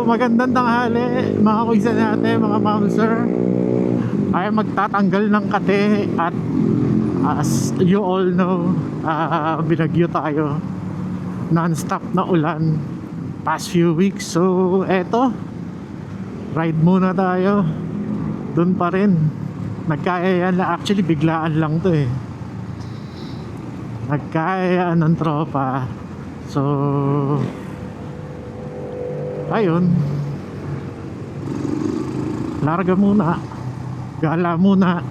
magandang tanghali mga kuisa natin, mga ma'am sir. Ay magtatanggal ng kate at as you all know, binagyo tayo. Non-stop na ulan past few weeks. So eto, ride muna tayo. Doon pa rin. Nagkayayaan na, actually biglaan lang to eh. Nagkayayaan ng tropa. So ayun, larga muna, gala muna.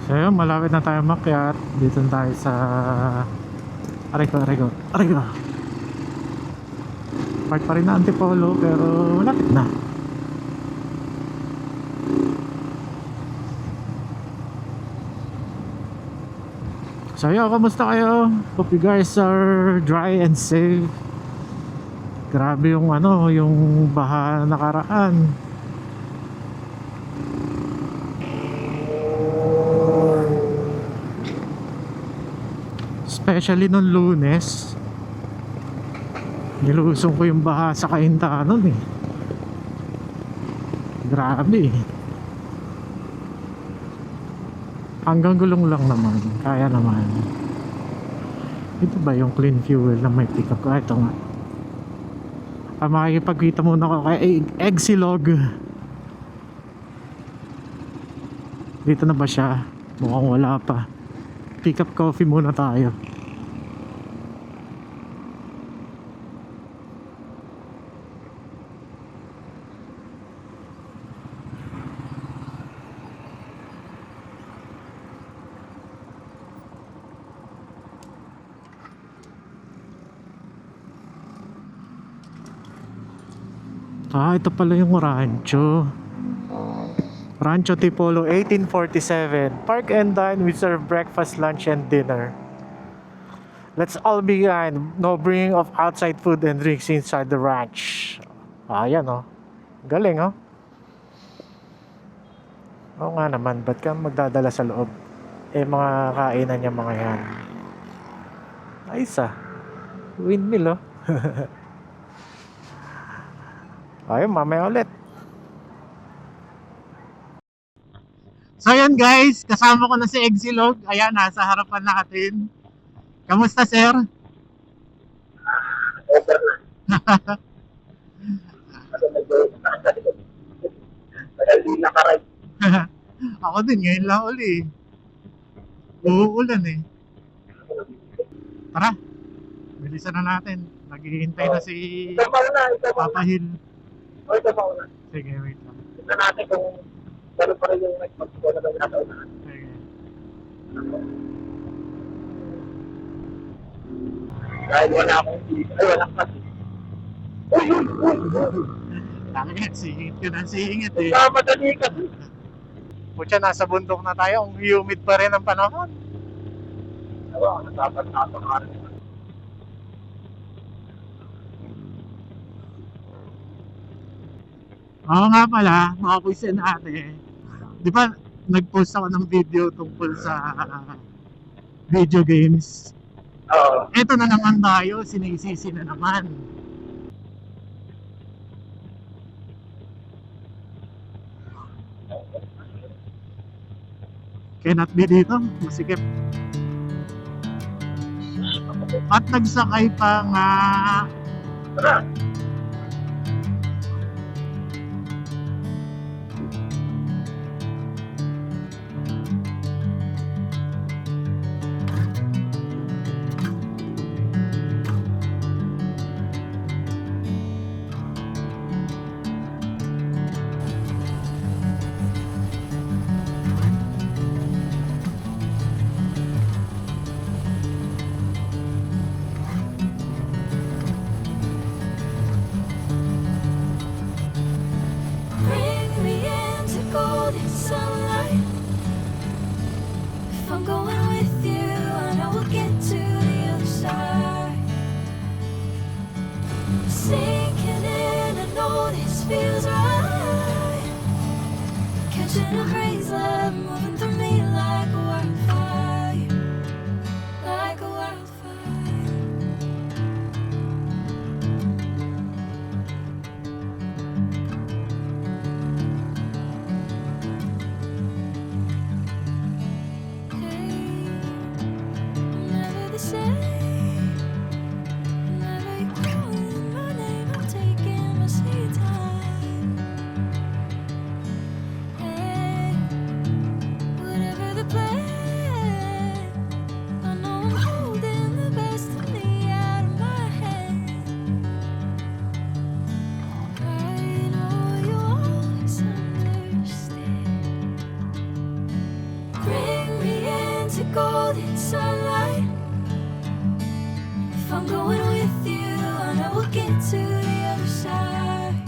So yun, malapit na tayo makyat. Dito tayo sa Arigo. Park pa rin na Antipolo pero malapit na. So yo, kamusta kayo? Hope you guys are dry and safe. Grabe yung yung baha nakaraan. Especially nung Lunes. Nilusong ko yung baha sa Kainta nun eh. Grabe eh. Hanggang gulong lang naman, kaya naman. Ito ba yung clean fuel na may pick up ko? Ito nga. Makikipagkita muna ako kay Exilog. Dito na ba siya? Mukhang wala pa. Pick up coffee muna tayo. Ito pala yung Rancho Tipolo 1847. Park and dine. We serve breakfast, lunch, and dinner. Let's all be kind. No bringing of outside food and drinks inside the ranch. Ayan oh. Galing oh. Oo nga naman, ba't ka magdadala sa loob? Mga kainan niya mga yan. Ayos ah. Windmill oh. Ayun, mamaya ulit. So yun guys, kasama ko na si Exilog. Ayan, nasa harapan natin. Kamusta sir? Ako din, ngayon lang uli. Uulan eh. Tara, bilisan na natin. Naghihintay na si Papa Hill. Ito pa una. Sige, wait lang. Tignan natin kung gano'n pa rin yung mag-score na gano'n na. Sige. Dahil wala akong ay walang kasi. Langit, singit yun ang singit eh. Madali kasi. Pucha, nasa bundok na tayo. Ang humid pa rin ang panahon. Ewan, dapat napakarin. Oo nga pala, mga kuisin ate. Di ba nag-post ako ng video tungkol sa video games? Oo. Eto na naman tayo, sinisisi na naman. Cannot be dito, masikip. At nagsakay pa nga. Tara. Sinking in, I know this feels right. Catching a breeze, love moving through me like wildfire. golden sunlight. If I'm going with you, I know we'll get to the other side.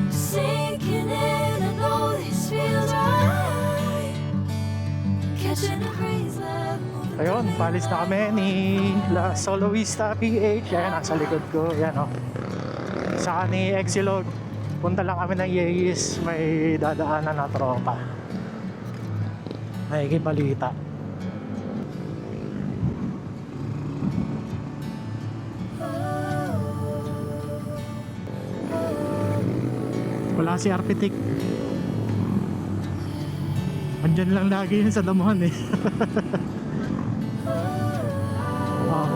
Sinking in, I know this feels right. Catching a breeze, love moving. Ayun, palis na kami ni La Soloista PH. Ayan, nasa likod ko. Ayan, oh. Saka ni Exilog. Punta lang kami ng Yeyis. May dadaanan na tropa. Nakikibalita. Wala si Arpitik. Andyan lang lagi yun sa damuhan eh. Wow.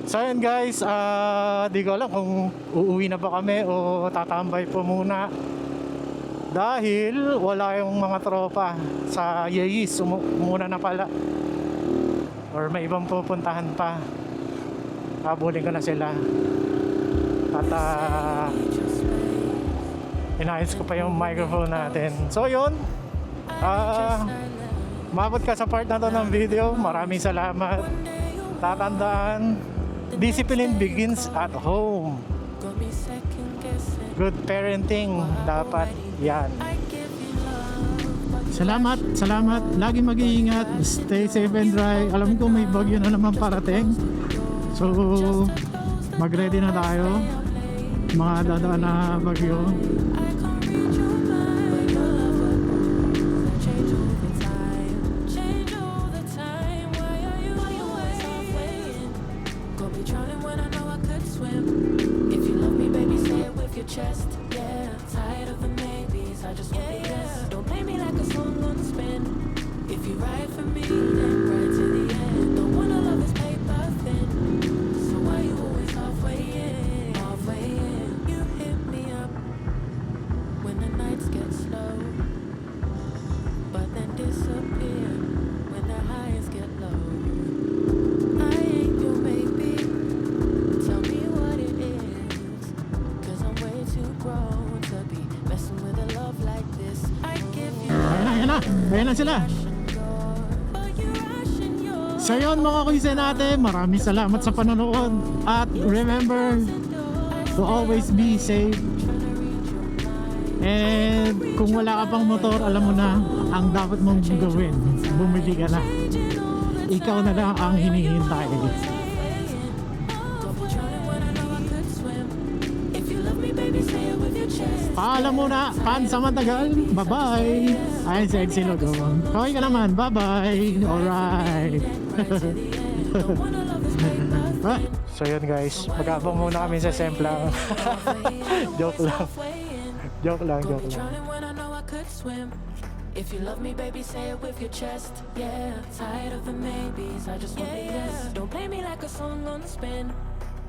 So yun guys, di ko alam kung uuwi na ba kami o tatambay po muna. Dahil wala yung mga tropa sa Yeyis, muna na pala. Or may ibang pupuntahan pa. Habulin ko na sila. At inayos ko pa yung microphone natin. So yun, umabot ka sa part na to ng video. Maraming salamat. Tatandaan, discipline begins at home. Good parenting dapat yan. Salamat. Lagi mag-iingat. Stay safe and dry. Alam ko may bagyo na naman parating. So mag-ready na tayo. Mga dadaan na bagyo. Chest, yeah, tired of the maybes. I just want the yes. Don't play me like a song on spin. If you ride for me, then ride to the end. Don't wanna love this paper thin. So why you always halfway in? Halfway in. You hit me up when the nights get slow, but then disappear when the highs get low. I ain't your baby. Tell me what it is. Grown to be messing with a love like this. I give you Ayan na sila. So yun mga kuisa natin, maraming salamat sa panonood. At remember to always be safe. And kung wala ka pang motor, alam mo na ang dapat mong gawin. Bumili ka na. Ikaw na lang ang hinihintay. Paalam muna, pansamantagal. Bye-bye. Ayun si Exilog. Okay ka naman. Bye-bye. Alright. So yun guys, mag-abang muna kami sa Semplang. Joke lang. Joke lang. If you love me, baby, say it with your chest. Yeah, tired of the maybes. I just want the yes. Don't play me like a song on spin.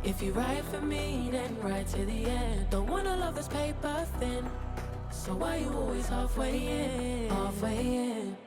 If you ride for me, then ride to the end. Don't wanna love this paper thin. So why you always halfway in? Halfway in.